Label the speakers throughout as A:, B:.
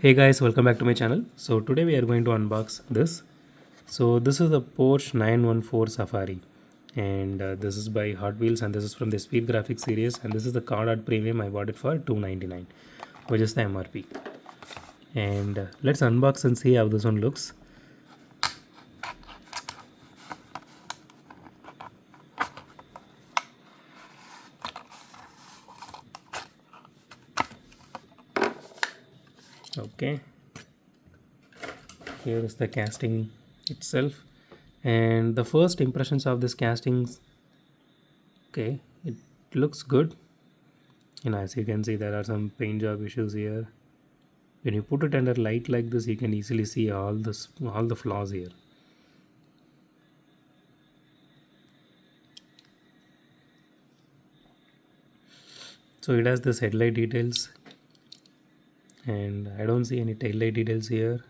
A: Hey guys, welcome back to my channel. So today we are going to unbox this. So this is the Porsche 914 Safari, and this is by Hotwheels, and this is from the Speed Graphics series, and this is the card art premium. I bought it for $299, which is the MRP. And let's unbox and see how this one looks. Okay, here is the casting itself, and the first impressions of this casting. Okay, it looks good. As you can see, there are some paint job issues here. When you put it under light like this, you can easily see all the flaws here. So it has this headlight details, and I don't see any taillight details here.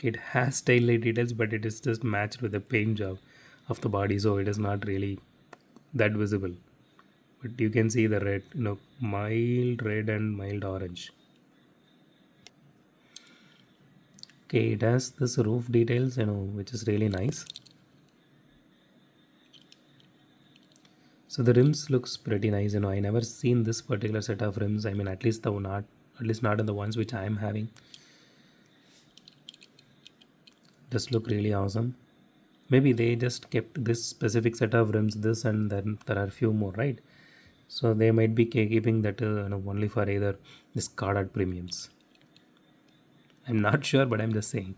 A: It has taillight details, but it is just matched with the paint job of the body, so it is not really that visible. But you can see the red, mild red and mild orange. Okay, it has this roof details, which is really nice. So the rims looks pretty nice. I never seen this particular set of rims. I mean, at least not in the ones which I am having. Just look really awesome. Maybe they just kept this specific set of rims, this, and then there are few more, right? So they might be keeping that only for either this card art premiums. I'm not sure, but I'm just saying.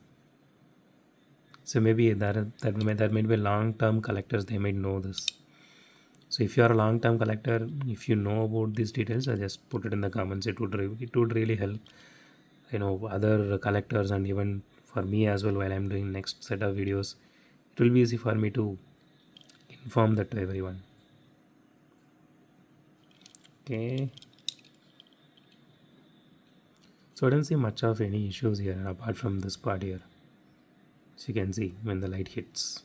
A: So maybe that might be long term collectors. They might know this. So if you are a long term collector, if you know about these details, I just put it in the comments. It would really help other collectors, and even for me as well while I'm doing next set of videos. It will be easy for me to inform that to everyone. Okay, so I don't see much of any issues here apart from this part here. So you can see when the light hits.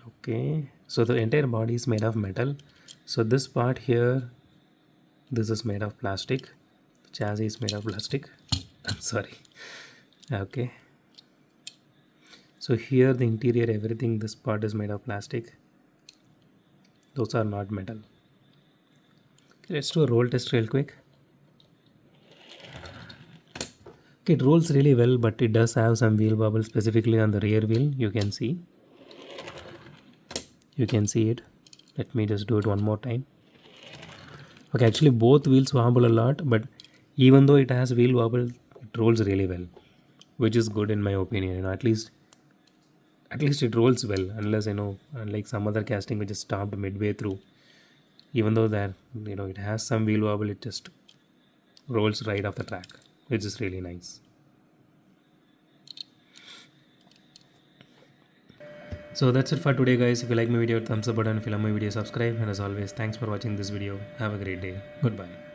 A: Okay, so the entire body is made of metal. So this part here, this is made of plastic. The chassis is made of plastic. I'm sorry. Okay, so here the interior, everything, this part is made of plastic. Those are not metal. Okay, let's do a roll test real quick. Okay, it rolls really well, but it does have some wheel wobble, specifically on the rear wheel. You can see it. Let me just do it one more time. Okay, actually both wheels wobble a lot, but even though it has wheel wobble, it rolls really well, which is good in my opinion. At least it rolls well, unless unlike some other casting which is stopped midway through. Even though that it has some wheel wobble, it just rolls right off the track, which is really nice. So that's it for today, guys. If you like my video, thumbs up button. If you love my video, subscribe. And as always, thanks for watching this video. Have a great day. Goodbye.